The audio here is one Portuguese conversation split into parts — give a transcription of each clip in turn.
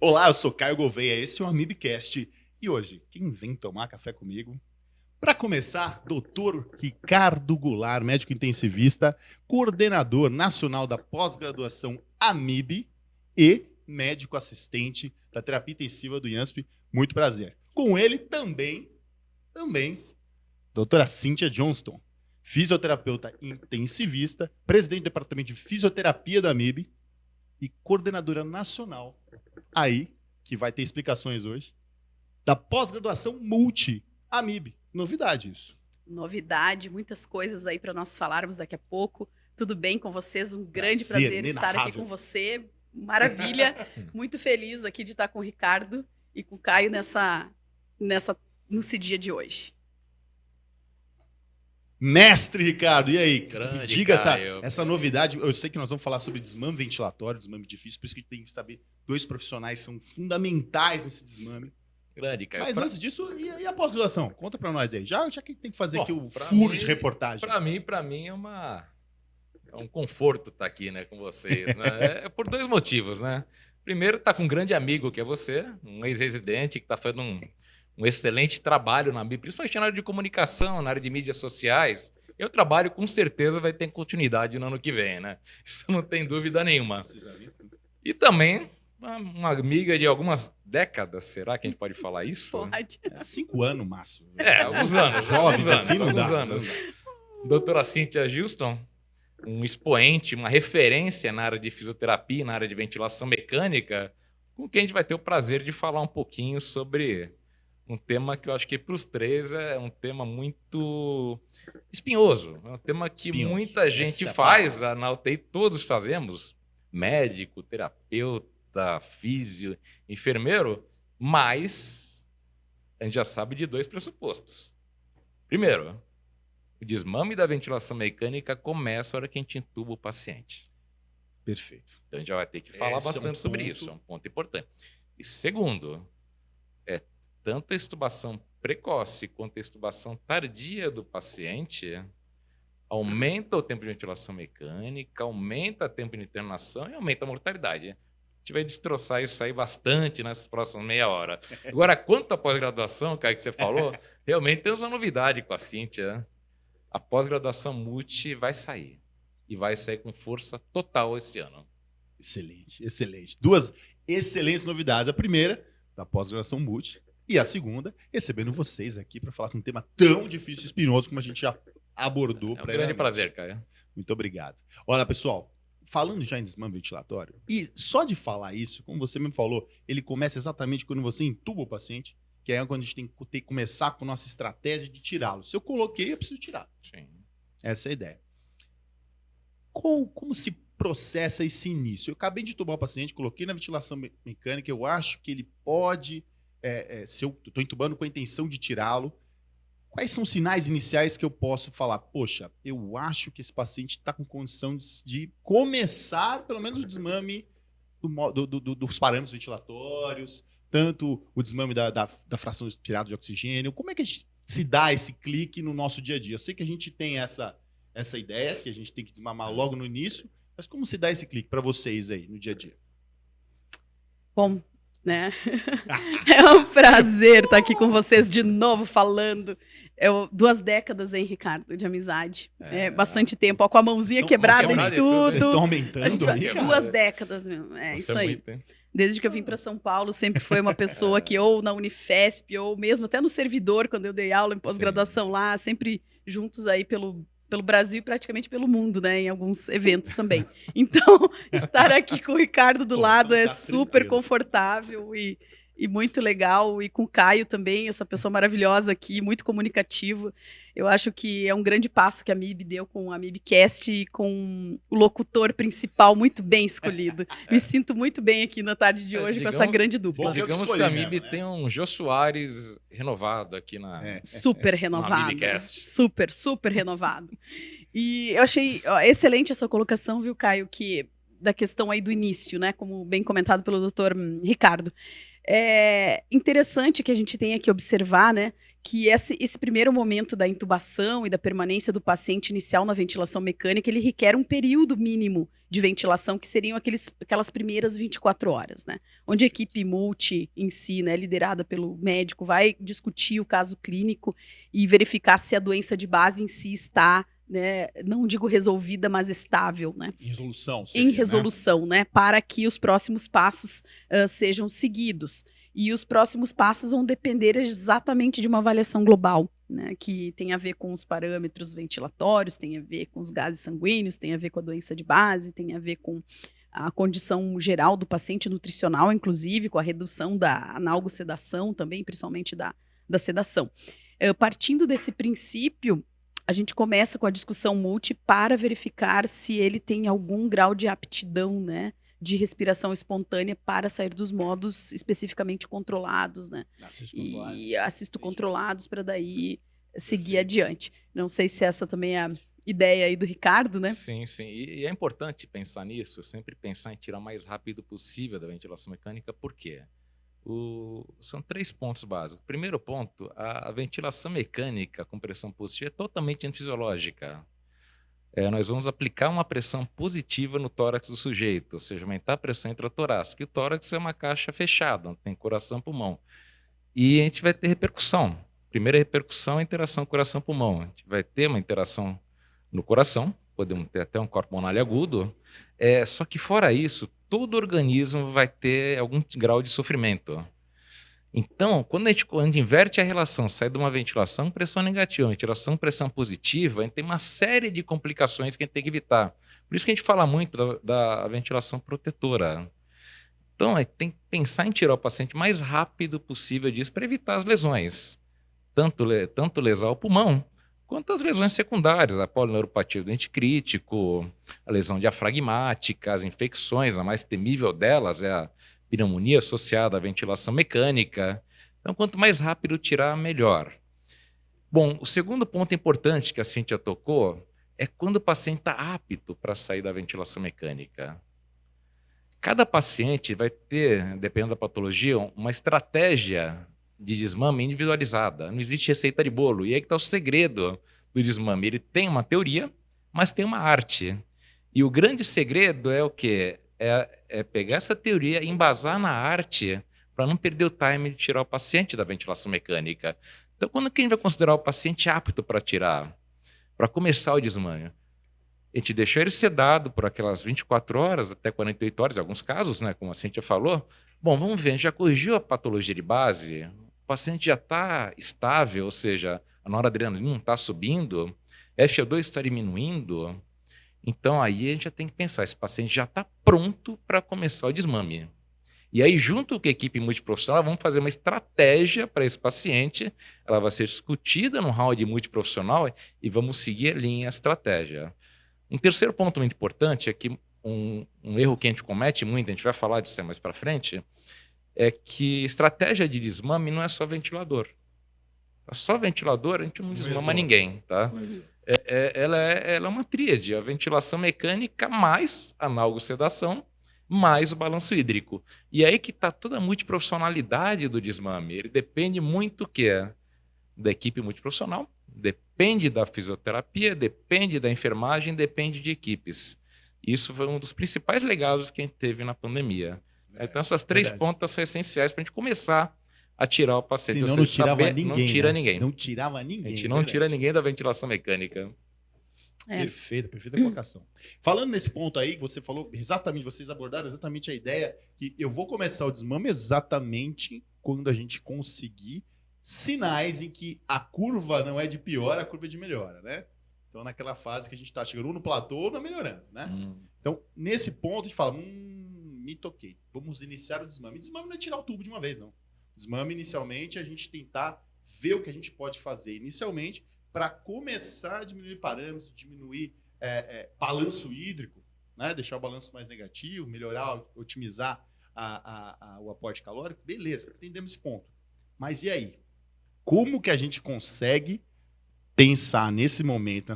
Olá, eu sou Caio Gouveia, esse é o AmibCast. E hoje, quem vem tomar café comigo? Para começar, Dr. Ricardo Goulart, médico intensivista, coordenador nacional da pós-graduação AMIB e médico assistente da terapia intensiva do IANSP. Muito prazer. Com ele também, doutora Cíntia Johnston, fisioterapeuta intensivista, presidente do departamento de fisioterapia da AMIB e coordenadora nacional, aí, que vai ter explicações hoje, da pós-graduação multi-AMIB. Novidade isso. Novidade, muitas coisas aí para nós falarmos daqui a pouco. Tudo bem com vocês? Um grande prazer estar aqui com você. Maravilha. Muito feliz aqui de estar com o Ricardo e com o Caio nesse dia de hoje. Mestre Ricardo, e aí? Grande Diga Caio. essa novidade. Eu sei que nós vamos falar sobre desmame ventilatório, desmame difícil, por isso que a gente tem que saber, dois profissionais são fundamentais nesse desmame. Grande, Caio. Mas antes disso, e a pós-graduação? Conta pra nós aí. Já que tem que fazer aqui o pra furo mim- de reportagem. Pra mim é um conforto estar aqui, né, com vocês, né? É por dois motivos, né? Primeiro, tá com um grande amigo que é você, um ex-residente que está fazendo um excelente trabalho na AMIB, principalmente na área de comunicação, na área de mídias sociais. Eu trabalho, com certeza, vai ter continuidade no ano que vem, né? Isso não tem dúvida nenhuma. E também uma amiga de algumas décadas, será que a gente pode falar isso? Pode. 5 anos, máximo. Alguns anos. Jovens, assim não dá. Alguns anos. Doutora Cíntia Johnston, um expoente, uma referência na área de fisioterapia, na área de ventilação mecânica, com quem a gente vai ter o prazer de falar um pouquinho sobre um tema que eu acho que para os três é um tema muito espinhoso. É um tema que muita gente faz, na UTI todos fazemos, médico, terapeuta, físio, enfermeiro, mas a gente já sabe de dois pressupostos. Primeiro, o desmame da ventilação mecânica começa a hora que a gente intuba o paciente. Perfeito. Então a gente já vai ter que falar bastante sobre isso, é um ponto importante. E segundo, tanto a extubação precoce quanto a extubação tardia do paciente aumenta o tempo de ventilação mecânica, aumenta o tempo de internação e aumenta a mortalidade. A gente vai destroçar isso aí bastante nessas próximas meia hora. Agora, quanto à pós-graduação, Caio, que você falou, realmente temos uma novidade com a Cíntia. A pós-graduação multi vai sair. E vai sair com força total esse ano. Excelente, excelente. Duas excelentes novidades. A primeira, da pós-graduação multi. E a segunda, recebendo vocês aqui para falar de um tema tão difícil e espinhoso como a gente já abordou. É um grande prazer, Caio. Muito obrigado. Olha, pessoal, falando já em desmame ventilatório, e só de falar isso, como você mesmo falou, ele começa exatamente quando você intuba o paciente, que é quando a gente tem que começar com a nossa estratégia de tirá-lo. Se eu coloquei, eu preciso tirar. Sim. Essa é a ideia. Como se processa esse início? Eu acabei de intubar o paciente, coloquei na ventilação mecânica, eu acho que ele pode... se eu estou intubando com a intenção de tirá-lo, quais são os sinais iniciais que eu posso falar? Poxa, eu acho que esse paciente está com condição de começar, pelo menos, o desmame dos parâmetros ventilatórios, tanto o desmame da fração expirada de oxigênio. Como é que a gente se dá esse clique no nosso dia a dia? Eu sei que a gente tem essa ideia, que a gente tem que desmamar logo no início, mas como se dá esse clique para vocês aí no dia a dia? Bom, né? É um prazer estar aqui com vocês de novo falando. 2 décadas, hein, Ricardo, de amizade. Bastante tempo, ó, com a mãozinha quebrada em tudo. Vocês estão aumentando aí, cara? 2 décadas mesmo. Isso aí. Desde que eu vim para São Paulo, sempre foi uma pessoa que ou na Unifesp, ou mesmo até no servidor, quando eu dei aula em pós-graduação lá, sempre juntos aí pelo Brasil e praticamente pelo mundo, né? Em alguns eventos também. Então, estar aqui com o Ricardo do lado é super confortável e muito legal. E com o Caio também, essa pessoa maravilhosa aqui, muito comunicativo. Eu acho que é um grande passo que a AMIB deu com o AmibCast e com o locutor principal muito bem escolhido. Me sinto muito bem aqui na tarde de hoje com essa grande dupla. Digamos que a AMIB tem um Jô Soares renovado aqui na... Super renovado. AmibCast. Super renovado. E eu achei excelente essa colocação, viu, Caio, que da questão aí do início, né? Como bem comentado pelo doutor Ricardo. É interessante que a gente tenha que observar, né, que esse primeiro momento da intubação e da permanência do paciente inicial na ventilação mecânica, ele requer um período mínimo de ventilação, que seriam aquelas primeiras 24 horas, né? Onde a equipe multi em si, né, liderada pelo médico, vai discutir o caso clínico e verificar se a doença de base em si está, né, não digo resolvida, mas estável, né? Em resolução. Seria, em resolução, né? Para que os próximos passos sejam seguidos. E os próximos passos vão depender exatamente de uma avaliação global, né, que tem a ver com os parâmetros ventilatórios, tem a ver com os gases sanguíneos, tem a ver com a doença de base, tem a ver com a condição geral do paciente, nutricional, inclusive, com a redução da analgosedação também, principalmente da sedação. Partindo desse princípio, a gente começa com a discussão multi para verificar se ele tem algum grau de aptidão, né, de respiração espontânea para sair dos modos especificamente controlados, né? Assisto controlados para daí seguir adiante. Não sei se essa também é a ideia aí do Ricardo, né? Sim, sim. E é importante pensar nisso, sempre pensar em tirar o mais rápido possível da ventilação mecânica, por quê? São 3 pontos básicos. Primeiro ponto, a ventilação mecânica com pressão positiva é totalmente anfisiológica. Nós vamos aplicar uma pressão positiva no tórax do sujeito, ou seja, aumentar a pressão intratorácica. E o tórax é uma caixa fechada, não tem coração, pulmão. E a gente vai ter repercussão. Primeira repercussão é a interação coração-pulmão. A gente vai ter uma interação no coração, podemos ter até um corpo pulmonar agudo, só que fora isso, todo organismo vai ter algum grau de sofrimento. Então, quando a gente inverte a relação, sai de uma ventilação pressão negativa, ventilação pressão positiva, a gente tem uma série de complicações que a gente tem que evitar. Por isso que a gente fala muito da ventilação protetora. Então, a gente tem que pensar em tirar o paciente o mais rápido possível disso para evitar as lesões. Tanto lesar o pulmão, quanto as lesões secundárias, a polineuropatia do dente crítico, a lesão diafragmática, as infecções, a mais temível delas é a pneumonia associada à ventilação mecânica. Então, quanto mais rápido tirar, melhor. Bom, o segundo ponto importante que a Cíntia tocou é quando o paciente está apto para sair da ventilação mecânica. Cada paciente vai ter, dependendo da patologia, uma estratégia de desmame individualizada. Não existe receita de bolo. E aí que está o segredo do desmame. Ele tem uma teoria, mas tem uma arte. E o grande segredo é o quê? É pegar essa teoria e embasar na arte para não perder o time de tirar o paciente da ventilação mecânica. Então, quando que a gente vai considerar o paciente apto para tirar? Para começar o desmame? A gente deixou ele sedado por aquelas 24 horas, até 48 horas, em alguns casos, né, como a Cíntia falou. Bom, vamos ver, a gente já corrigiu a patologia de base, o paciente já está estável, ou seja, a noradrenalina não está subindo, FO2 está diminuindo. Então, aí a gente já tem que pensar, esse paciente já está pronto para começar o desmame. E aí, junto com a equipe multiprofissional, vamos fazer uma estratégia para esse paciente, ela vai ser discutida no round multiprofissional e vamos seguir a linha estratégia. Um terceiro ponto muito importante é que um erro que a gente comete muito, a gente vai falar disso mais para frente, é que estratégia de desmame não é só ventilador. Só ventilador a gente não desmama ninguém, tá? Ela é uma tríade, a ventilação mecânica mais a analgosedação mais o balanço hídrico. E aí que está toda a multiprofissionalidade do desmame. Ele depende muito da equipe multiprofissional, depende da fisioterapia, depende da enfermagem, depende de equipes. Isso foi um dos principais legados que a gente teve na pandemia. Então essas 3 pontas são essenciais para a gente começar a tirar o paciente. Senão não tirava ninguém. Não tira ninguém. Não tirava ninguém. A gente não tira ninguém da ventilação mecânica. Perfeita colocação. Falando nesse ponto aí, que você falou exatamente, vocês abordaram exatamente a ideia que eu vou começar o desmame exatamente quando a gente conseguir sinais em que a curva não é de pior, a curva é de melhora, né? Então, naquela fase que a gente está chegando no platô ou não melhorando, né? Então, nesse ponto, a gente fala, me toquei, vamos iniciar o desmame. O desmame não é tirar o tubo de uma vez, não. Desmame, inicialmente, a gente tentar ver o que a gente pode fazer inicialmente para começar a diminuir parâmetros, diminuir balanço hídrico, né? Deixar o balanço mais negativo, melhorar, otimizar o aporte calórico. Beleza, entendemos esse ponto. Mas e aí? Como que a gente consegue pensar nesse momento,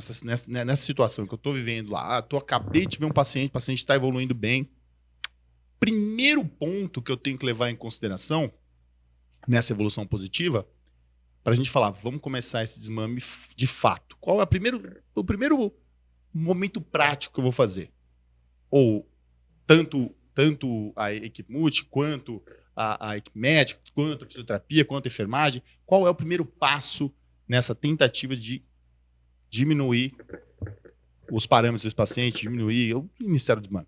nessa situação que eu estou vivendo lá? Acabei de ver um paciente, o paciente está evoluindo bem. Primeiro ponto que eu tenho que levar em consideração nessa evolução positiva, para a gente falar, vamos começar esse desmame de fato. Qual é o primeiro momento prático que eu vou fazer? Ou tanto a equipe multi, quanto a equipe médica, quanto a fisioterapia, quanto a enfermagem, qual é o primeiro passo nessa tentativa de diminuir os parâmetros desse paciente, diminuir o iniciar o desmame?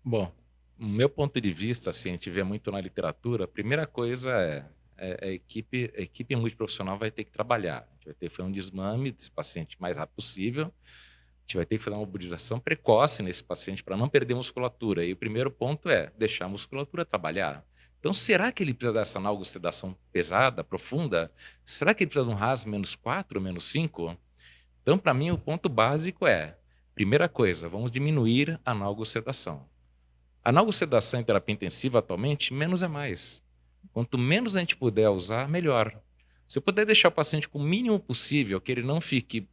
Bom, do meu ponto de vista, assim, a gente vê muito na literatura, a primeira coisa a equipe multiprofissional vai ter que trabalhar. A gente vai ter que fazer um desmame desse paciente o mais rápido possível. A gente vai ter que fazer uma mobilização precoce nesse paciente para não perder musculatura. E o primeiro ponto é deixar a musculatura trabalhar. Então, será que ele precisa dessa analgosedação pesada, profunda? Será que ele precisa de um RAS -4, -5? Então, para mim, o ponto básico primeira coisa, vamos diminuir a analgosedação. A analgosedação em terapia intensiva atualmente, menos é mais. Quanto menos a gente puder usar, melhor. Se eu puder deixar o paciente com o mínimo possível, que ele não fique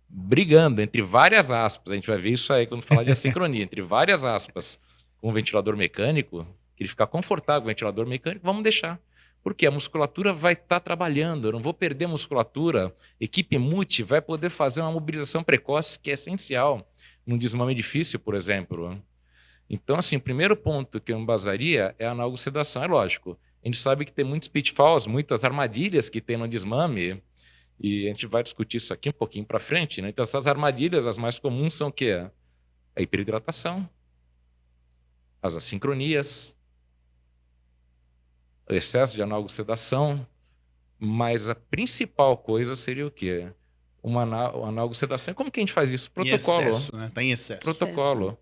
brigando, entre várias aspas, a gente vai ver isso aí quando falar de assincronia, entre várias aspas, com o ventilador mecânico, que ele ficar confortável com o ventilador mecânico, vamos deixar. Porque a musculatura vai estar trabalhando, eu não vou perder musculatura. Equipe multi vai poder fazer uma mobilização precoce, que é essencial num desmame difícil, por exemplo. Então, assim, o primeiro ponto que eu embasaria é a analgosedação, é lógico. A gente sabe que tem muitos pitfalls, muitas armadilhas que tem no desmame, e a gente vai discutir isso aqui um pouquinho para frente, né? Então, essas armadilhas, as mais comuns são o quê? A hiperidratação, as assincronias, o excesso de analgosedação, mas a principal coisa seria o quê? Uma analgosedação. Como que a gente faz isso? Protocolo. Em excesso, né? Tá em excesso. Protocolo.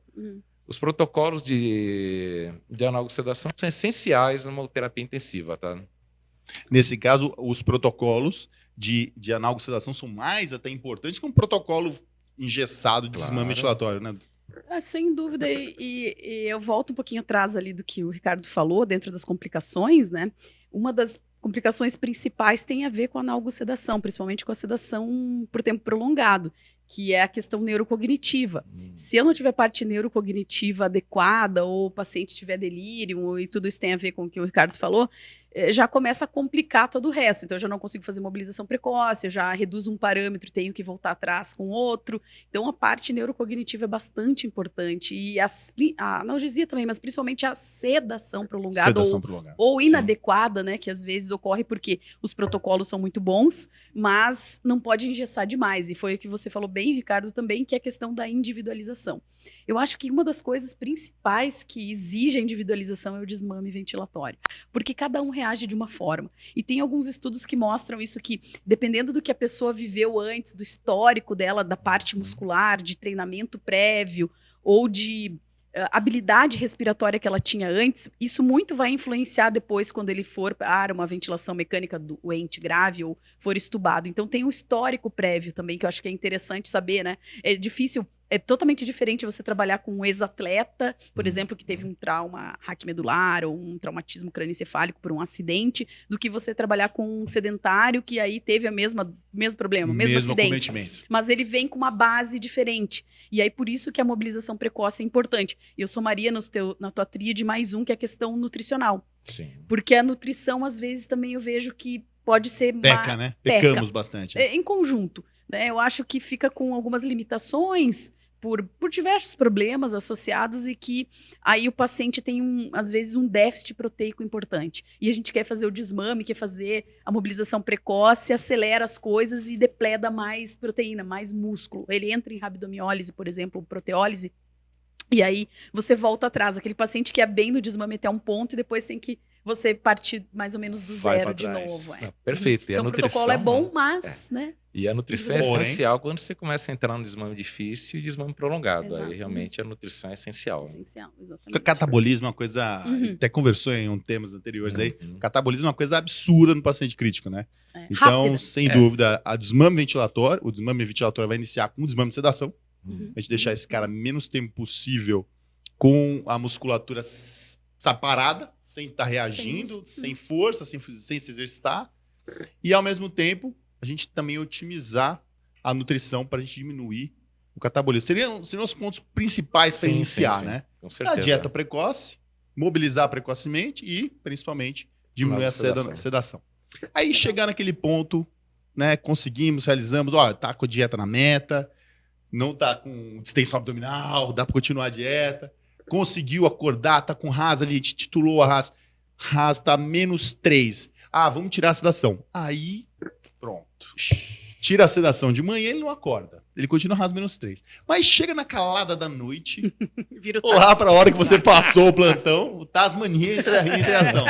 Os protocolos de analgosedação são essenciais numa terapia intensiva, tá? Nesse caso, os protocolos de analgosedação são mais até importantes que um protocolo engessado de desmame ventilatório, né? Sem dúvida, e eu volto um pouquinho atrás ali do que o Ricardo falou, dentro das complicações, né? Uma das complicações principais tem a ver com a analgosedação, principalmente com a sedação por tempo prolongado, que é a questão neurocognitiva. Se eu não tiver parte neurocognitiva adequada, ou o paciente tiver delírio, e tudo isso tem a ver com o que o Ricardo falou, já começa a complicar todo o resto. Então, eu já não consigo fazer mobilização precoce, eu já reduzo um parâmetro, tenho que voltar atrás com outro. Então, a parte neurocognitiva é bastante importante. E a analgesia também, mas principalmente a sedação prolongada, ou inadequada, né, que às vezes ocorre porque os protocolos são muito bons, mas não pode engessar demais. E foi o que você falou bem, Ricardo, também, que é a questão da individualização. Eu acho que uma das coisas principais que exige a individualização é o desmame ventilatório, porque cada um reage de uma forma. E tem alguns estudos que mostram isso, que dependendo do que a pessoa viveu antes, do histórico dela, da parte muscular, de treinamento prévio, ou de habilidade respiratória que ela tinha antes, isso muito vai influenciar depois quando ele for para uma ventilação mecânica doente, grave, ou for estubado. Então tem um histórico prévio também, que eu acho que é interessante saber, né? É difícil, é totalmente diferente você trabalhar com um ex-atleta, por exemplo, que teve um trauma raquimedular ou um traumatismo crânioencefálico por um acidente, do que você trabalhar com um sedentário que aí teve o mesmo problema, o mesmo acidente. Mas ele vem com uma base diferente. E aí por isso que a mobilização precoce é importante. E eu somaria na tua tríade mais um, que é a questão nutricional. Sim. Porque a nutrição, às vezes, também eu vejo que pode ser... Peca, né? Pecamos bastante. Em conjunto. Né? Eu acho que fica com algumas limitações por diversos problemas associados, e que aí o paciente tem, às vezes, um déficit proteico importante. E a gente quer fazer o desmame, quer fazer a mobilização precoce, acelera as coisas e depleda mais proteína, mais músculo. Ele entra em rabdomiólise, por exemplo, proteólise, e aí você volta atrás. Aquele paciente que é bem no desmame até um ponto e depois tem que você partir mais ou menos do zero de novo. Não, perfeito. E então, a nutrição, o protocolo é bom, mas... né? E a nutrição é essencial quando você começa a entrar no desmame difícil e desmame prolongado. Exatamente. Aí realmente a nutrição é essencial. Essencial, exatamente. O catabolismo é uma coisa... Até conversou em temas anteriores aí. O catabolismo é uma coisa absurda no paciente crítico, né? Então, rápida. Sem dúvida, o desmame ventilatório vai iniciar com o desmame de sedação. A gente deixar esse cara menos tempo possível com a musculatura parada, sem estar reagindo, sem força, sem se exercitar. E, ao mesmo tempo, a gente também otimizar a nutrição para a gente diminuir o catabolismo. Seriam os pontos principais para iniciar, né? Com certeza. A dieta precoce, mobilizar precocemente e, principalmente, diminuir a sedação. Aí chegar naquele ponto, né? Conseguimos, realizamos, ó, tá com a dieta na meta, não tá com distensão abdominal, dá para continuar a dieta. Conseguiu acordar, tá com RAS ali, titulou a RAS. RAS tá -3. Ah, vamos tirar a sedação. Aí, pronto. Tira a sedação de manhã, ele não acorda. Ele continua RAS -3. Mas chega na calada da noite, lá pra hora que você passou o plantão, o Tasmania entra em reação.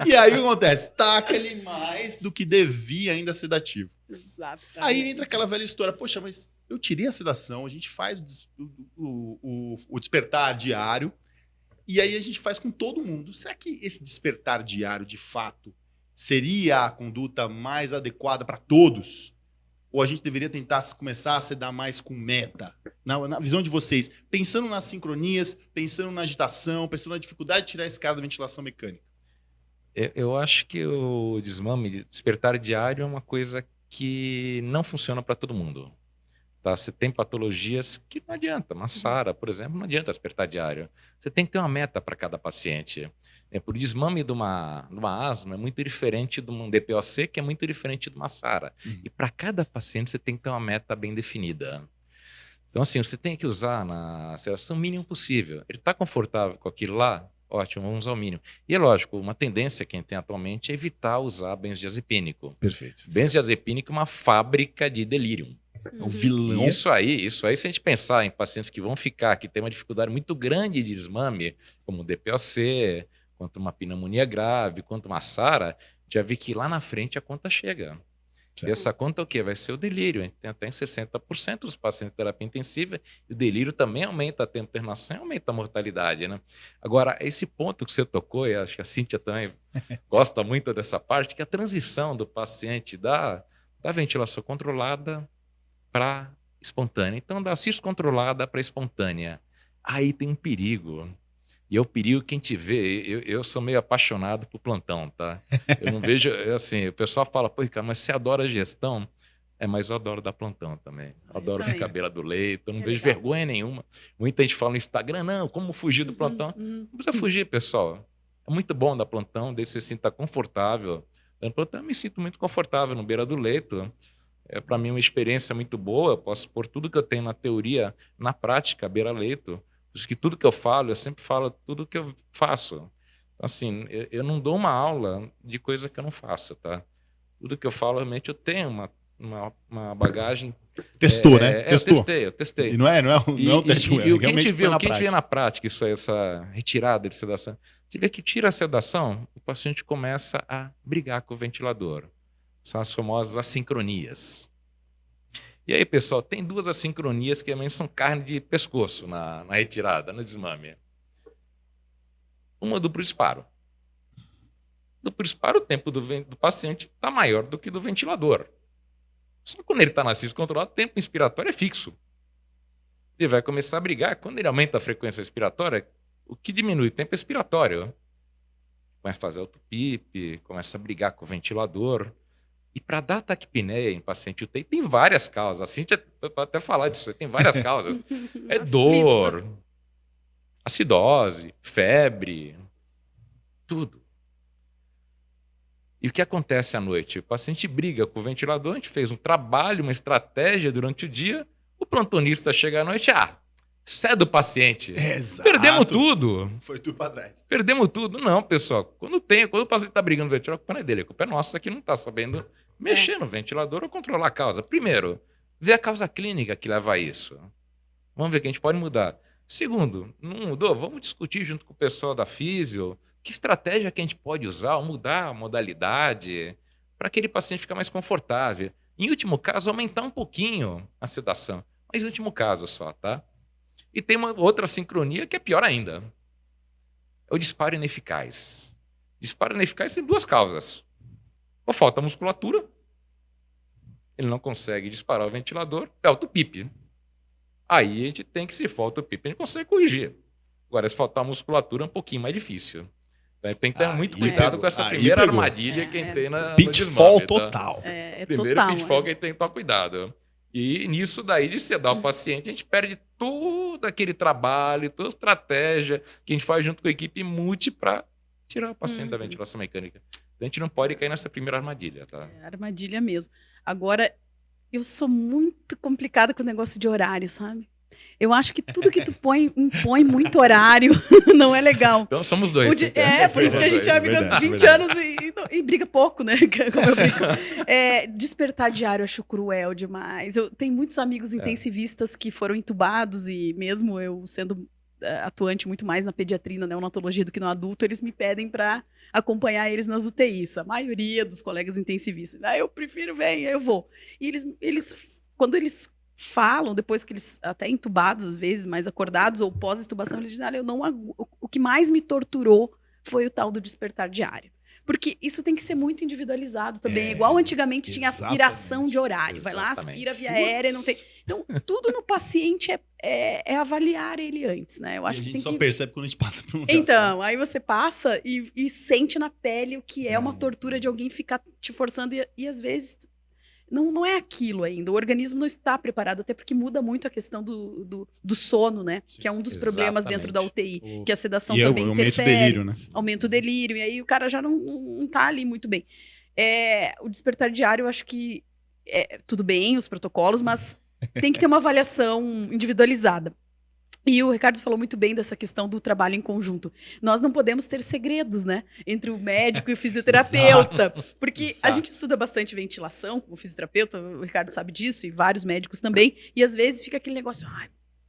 E aí o que acontece? Taca ele mais do que devia ainda sedativo. Exatamente. Aí entra aquela velha história. Poxa, mas eu tirei a sedação, a gente faz o despertar diário, e aí a gente faz com todo mundo. Será que esse despertar diário, de fato, seria a conduta mais adequada para todos? Ou a gente deveria tentar começar a sedar mais com meta? Na visão de vocês, pensando nas sincronias, pensando na agitação, pensando na dificuldade de tirar esse cara da ventilação mecânica. Eu acho que o desmame, despertar diário, é uma coisa que não funciona para todo mundo. Tá? Você tem patologias que não adianta. Uma SARA, por exemplo, não adianta despertar diário. Você tem que ter uma meta para cada paciente. O desmame de uma asma é muito diferente de um DPOC, que é muito diferente de uma SARA. E para cada paciente você tem que ter uma meta bem definida. Então, assim, você tem que usar na sedação mínimo possível. Ele está confortável com aquilo lá? Ótimo, vamos usar o mínimo. E é lógico, uma tendência que a gente tem atualmente é evitar usar benzodiazepínico. Perfeito. Benzodiazepínico é uma fábrica de delírio. É o vilão. Isso aí, se a gente pensar em pacientes que vão ficar, que tem uma dificuldade muito grande de desmame, como o DPOC, quanto uma pneumonia grave, quanto uma SARA, já vi que lá na frente a conta chega. Certo. E essa conta é o quê? Vai ser o delírio. A gente tem até em 60% dos pacientes de terapia intensiva, e o delírio também aumenta a tempo de internação e aumenta a mortalidade, né? Agora, esse ponto que você tocou, e acho que a Cíntia também gosta muito dessa parte, que é a transição do paciente da ventilação controlada para espontânea. Então, da cisto controlada para espontânea. Aí tem um perigo. E é o perigo que a gente vê. Eu sou meio apaixonado por plantão, tá? Eu não vejo, assim, o pessoal fala, pô, Ricardo, mas você adora a gestão? Mas eu adoro dar plantão também. Eu adoro ficar à beira do leito, eu não vejo vergonha nenhuma. Muita gente fala no Instagram, não, como fugir do plantão? Não precisa fugir, pessoal. É muito bom dar plantão, desde que você se sinta confortável. Dando plantão, eu me sinto muito confortável no beira do leito. É, para mim, uma experiência muito boa. Eu posso pôr tudo que eu tenho na teoria, na prática, à beira-leito. Porque tudo que eu falo, eu sempre falo tudo que eu faço. Então, assim, eu não dou uma aula de coisa que eu não faço, tá? Tudo que eu falo, realmente, eu tenho uma bagagem... Testou, né? Testou. Eu testei. E não é um teste ruim. E o que a gente vê na prática, isso aí, essa retirada de sedação, a gente vê que tira a sedação, o paciente começa a brigar com o ventilador. São as famosas assincronias. E aí, pessoal, tem duas assincronias que também são carne de pescoço na retirada, no desmame. Uma duplo disparo. Duplo disparo, o tempo do paciente está maior do que do ventilador. Só quando ele está na cisto controlada, o tempo inspiratório é fixo. Ele vai começar a brigar. Quando ele aumenta a frequência respiratória, o que diminui o tempo expiratório. Começa a fazer autopipe, começa a brigar com o ventilador. E para dar taquipneia em paciente UTI, tem várias causas. A Cíntia pode até falar disso, tem várias causas. É dor, acidose, febre, tudo. E o que acontece à noite? O paciente briga com o ventilador, a gente fez um trabalho, uma estratégia durante o dia, o plantonista chega à noite, cede o paciente. Exato. Perdemos tudo. Foi tudo para trás. Perdemos tudo. Não, pessoal. Quando o paciente está brigando no ventilador, a culpa não é dele. A culpa é nossa que não está sabendo mexer no ventilador ou controlar a causa. Primeiro, ver a causa clínica que leva a isso. Vamos ver o que a gente pode mudar. Segundo, não mudou? Vamos discutir junto com o pessoal da físio que estratégia que a gente pode usar, mudar a modalidade para aquele paciente ficar mais confortável. Em último caso, aumentar um pouquinho a sedação. Mas em último caso só, tá? E tem uma outra sincronia que é pior ainda. É o disparo ineficaz. Disparo ineficaz tem duas causas. Ou falta musculatura, ele não consegue disparar o ventilador, é autopipe. Aí a gente tem que, se falta o pipe, a gente consegue corrigir. Agora, se faltar musculatura, é um pouquinho mais difícil. Tem que ter muito cuidado com essa primeira armadilha que a gente tem na pitfall total. Primeiro total, pitfall que a gente tem que tomar cuidado. E nisso daí de sedar o paciente, a gente perde todo aquele trabalho, toda a estratégia que a gente faz junto com a equipe multi para tirar o paciente da ventilação mecânica. A gente não pode cair nessa primeira armadilha, tá? É armadilha mesmo. Agora, eu sou muito complicada com o negócio de horário, sabe? Eu acho que tudo que tu impõe muito horário não é legal. Então somos dois. Por isso que a gente já briga 20 anos e briga pouco, né? Como eu brigo. Despertar diário eu acho cruel demais. Eu tenho muitos amigos intensivistas que foram entubados e mesmo eu sendo atuante muito mais na pediatria, na neonatologia do que no adulto, eles me pedem para acompanhar eles nas UTIs. A maioria dos colegas intensivistas. Eu prefiro, eu vou. E eles quando eles falam, depois que eles, até entubados às vezes, mais acordados ou pós-intubação, eles dizem, o que mais me torturou foi o tal do despertar diário. Porque isso tem que ser muito individualizado também. Igual antigamente tinha aspiração de horário. Vai lá, aspira via aérea, não tem... Então, tudo no paciente é avaliar ele antes, né? Eu acho que a gente só percebe quando a gente passa por um lugar. Então, aí você passa e sente na pele o que é uma tortura de alguém ficar te forçando e às vezes... Não é aquilo ainda. O organismo não está preparado, até porque muda muito a questão do sono, né? Que é um dos problemas dentro da UTI. Que a sedação também interfere. Aumenta o delírio, né? Aumenta o delírio. E aí o cara já não tá ali muito bem. O despertar diário, eu acho que tudo bem, os protocolos, mas tem que ter uma avaliação individualizada. E o Ricardo falou muito bem dessa questão do trabalho em conjunto. Nós não podemos ter segredos, né? Entre o médico e o fisioterapeuta. Porque a gente estuda bastante ventilação, como fisioterapeuta, o Ricardo sabe disso, e vários médicos também. E às vezes fica aquele negócio,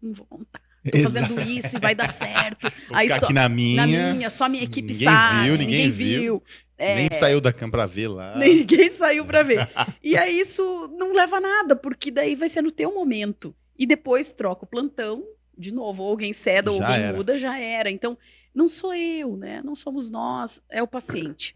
não vou contar. Tô fazendo isso e vai dar certo. Aí só aqui na minha, só minha equipe sabe. Ninguém viu. Nem saiu da cama pra ver lá. Ninguém saiu pra ver. E aí isso não leva a nada, porque daí vai ser no teu momento. E depois troca o plantão, de novo, ou alguém ceda ou alguém muda, já era. Então, não sou eu, né? Não somos nós, é o paciente.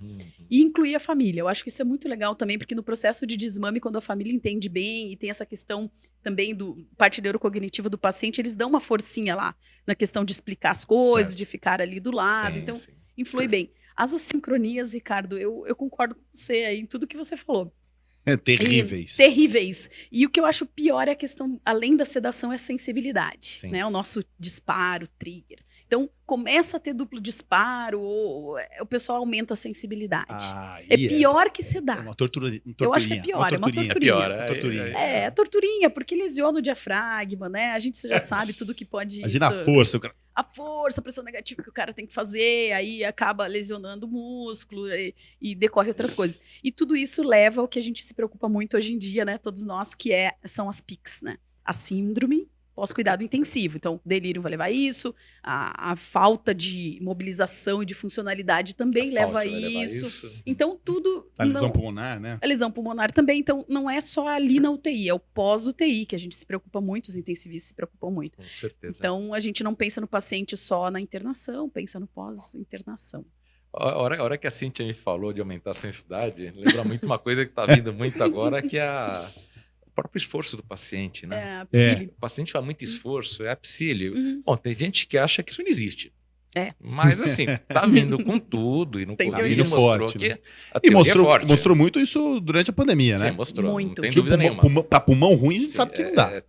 E incluir a família. Eu acho que isso é muito legal também, porque no processo de desmame, quando a família entende bem e tem essa questão também do parte neurocognitiva do paciente, eles dão uma forcinha lá na questão de explicar as coisas, de ficar ali do lado. Então, influi bem. As assincronias, Ricardo, eu concordo com você aí em tudo que você falou. Terríveis. Terríveis. E o que eu acho pior é a questão, além da sedação, é a sensibilidade. Né? O nosso disparo, trigger. Então, começa a ter duplo disparo, o pessoal aumenta a sensibilidade. Pior que sedar. Uma torturinha. Eu acho que é pior, é uma torturinha. É torturinha, porque lesiona o diafragma, né? A gente já sabe tudo que pode... Imagina a força. A força, a pressão negativa que o cara tem que fazer, aí acaba lesionando o músculo e decorre outras coisas. E tudo isso leva ao que a gente se preocupa muito hoje em dia, né? Todos nós, que são as PICs, né? A síndrome pós-cuidado intensivo. Então, delírio vai levar isso, a falta de mobilização e de funcionalidade também leva a isso. Então, tudo... A lesão pulmonar, né? A lesão pulmonar também. Então, não é só ali na UTI, é o pós-UTI, que a gente se preocupa muito, os intensivistas se preocupam muito. Com certeza. Então, a gente não pensa no paciente só na internação, pensa no pós-internação. A hora que a Cíntia me falou de aumentar a sensibilidade, lembra muito uma coisa que está vindo muito agora, que é o próprio esforço do paciente, né? A psílio. O paciente faz muito esforço, é a psílio. Bom, tem gente que acha que isso não existe. É. Mas assim, tá vindo com tudo e no Covid mostrou forte, que né? a teoria mostrou, é forte. Mostrou muito isso durante a pandemia, né? Sim, mostrou. Muito. Não tem dúvida nenhuma. Pra pulmão ruim, a gente sabe que não dá.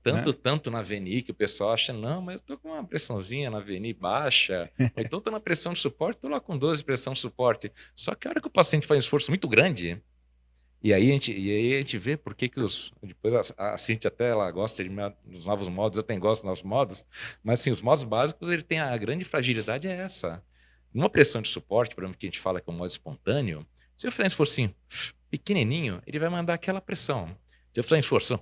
Tanto na VNI que o pessoal acha, não, mas eu tô com uma pressãozinha na VNI baixa, então tô na pressão de suporte, tô lá com 12 pressão de suporte. Só que a hora que o paciente faz um esforço muito grande, e aí a gente vê por que depois a Cíntia até ela gosta dos novos modos, eu também gosto dos novos modos, mas assim, os modos básicos, ele tem a grande fragilidade é essa. Numa pressão de suporte, por exemplo, que a gente fala que é um modo espontâneo, se eu fizer um esforcinho pequenininho, ele vai mandar aquela pressão. Se eu fizer um esforço,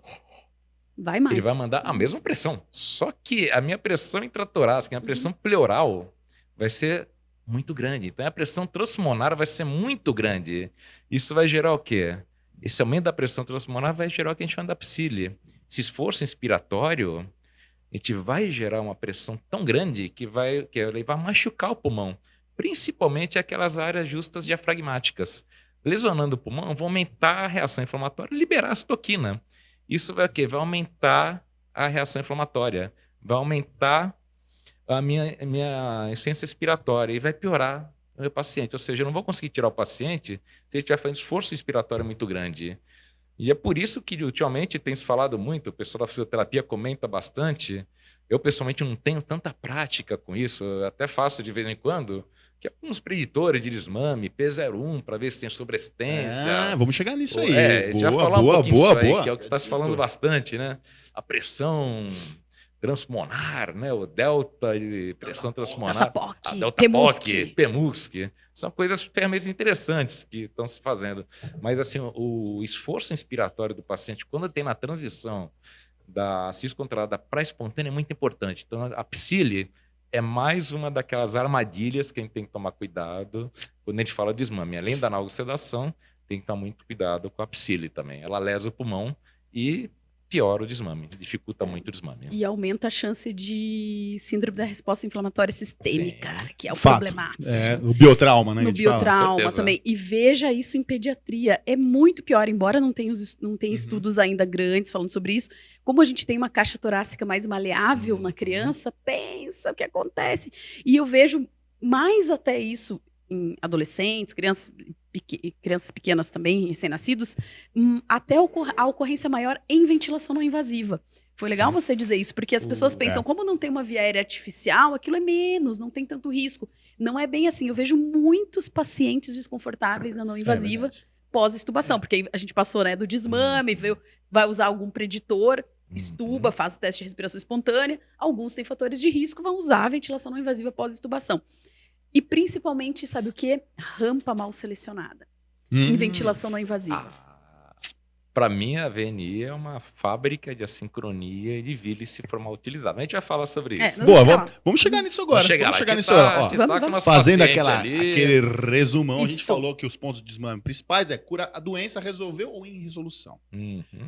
vai mais. Ele vai mandar a mesma pressão. Só que a minha pressão intratorácica, a minha pressão pleural vai ser muito grande. Então a pressão transpulmonar vai ser muito grande. Isso vai gerar o quê? Esse aumento da pressão transpulmonar vai gerar o que a gente chama da psília. Esse esforço inspiratório, a gente vai gerar uma pressão tão grande que vai machucar o pulmão. Principalmente aquelas áreas justas diafragmáticas. Lesionando o pulmão, vão aumentar a reação inflamatória e liberar a citoquina. Isso vai o quê? Vai aumentar a reação inflamatória, vai aumentar a minha insuficiência respiratória e vai piorar o meu paciente. Ou seja, eu não vou conseguir tirar o paciente se ele estiver fazendo esforço respiratório muito grande. E é por isso que ultimamente tem se falado muito, o pessoal da fisioterapia comenta bastante, Eu, pessoalmente, não tenho tanta prática com isso, eu até faço de vez em quando, que alguns preditores de desmame, P01, para ver se tem sobresistência. Vamos chegar nisso aí. Já falar um pouquinho disso aí, que é o que você está se falando bastante, né? A pressão transmonar, né? O delta de pressão transmonar. Delta POC, PEMUSC. São coisas, ferramentas interessantes que estão se fazendo. Mas, assim, o esforço inspiratório do paciente, quando tem na transição da cisto controlada para espontânea, é muito importante. Então, a psili é mais uma daquelas armadilhas que a gente tem que tomar cuidado quando a gente fala de desmame. Além da analgosedação, tem que tomar muito cuidado com a psili também. Ela lesa o pulmão e piora o desmame, dificulta muito o desmame. E aumenta a chance de síndrome da resposta inflamatória sistêmica, que é o Fato. problemático. O biotrauma, né? No biotrauma também. E veja isso em pediatria. É muito pior, embora não tenha estudos ainda grandes falando sobre isso. Como a gente tem uma caixa torácica mais maleável na criança, pensa o que acontece. E eu vejo mais até isso em adolescentes, crianças pequenas também, recém-nascidos, até a ocorrência maior em ventilação não invasiva. Foi legal você dizer isso, porque as pessoas pensam, como não tem uma via aérea artificial, aquilo é menos, não tem tanto risco. Não é bem assim. Eu vejo muitos pacientes desconfortáveis na não invasiva pós-estubação, porque a gente passou, né, do desmame, vai usar algum preditor, estuba, faz o teste de respiração espontânea. Alguns têm fatores de risco, vão usar a ventilação não invasiva pós-estubação. E principalmente, sabe o quê? Rampa mal selecionada. Em ventilação não invasiva. Para mim, a VNI é uma fábrica de assincronia e de vírus se for mal utilizada. A gente vai falar sobre isso. Boa, vamos chegar nisso agora. Vamos chegar nisso agora. Vamos. Fazendo aquele resumão, a gente falou que os pontos de desmame principais é cura a doença, resolveu ou em resolução.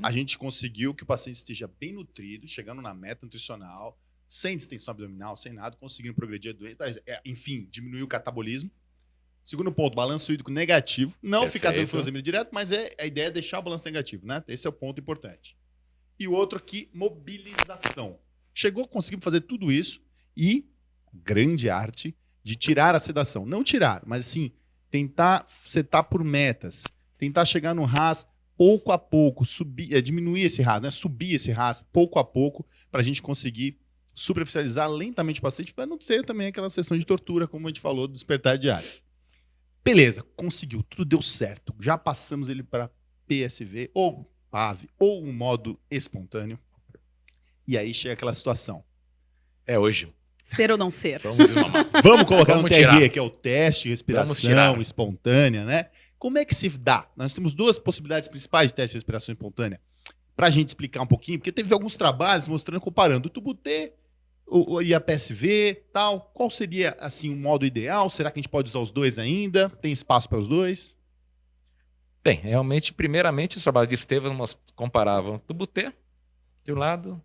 A gente conseguiu que o paciente esteja bem nutrido, chegando na meta nutricional, sem distensão abdominal, sem nada, conseguindo progredir a doença, enfim, diminuir o catabolismo. Segundo ponto, balanço hídrico negativo. Não ficar dando furosemida direto, mas a ideia é deixar o balanço negativo, né? Esse é o ponto importante. E o outro aqui, mobilização. Conseguimos fazer tudo isso e a grande arte de tirar a sedação. Não tirar, mas assim, tentar setar por metas. Tentar chegar no RAS pouco a pouco, diminuir esse RAS, né? Subir esse RAS pouco a pouco para a gente conseguir superficializar lentamente o paciente, para não ser também aquela sessão de tortura, como a gente falou, do despertar diário. Beleza, conseguiu, tudo deu certo. Já passamos ele para PSV, ou PAV, ou um modo espontâneo. E aí chega aquela situação. É hoje. Ser ou não ser? Vamos desmamar. Vamos colocar no TRE, que é o teste de respiração espontânea, né? Como é que se dá? Nós temos duas possibilidades principais de teste de respiração espontânea. Para a gente explicar um pouquinho, porque teve alguns trabalhos mostrando, comparando o tubo T e a PSV, tal. Qual seria, assim, o modo ideal? Será que a gente pode usar os dois ainda? Tem espaço para os dois? Tem. Realmente, primeiramente, os trabalhos de Estevam comparavam tubo T de um lado,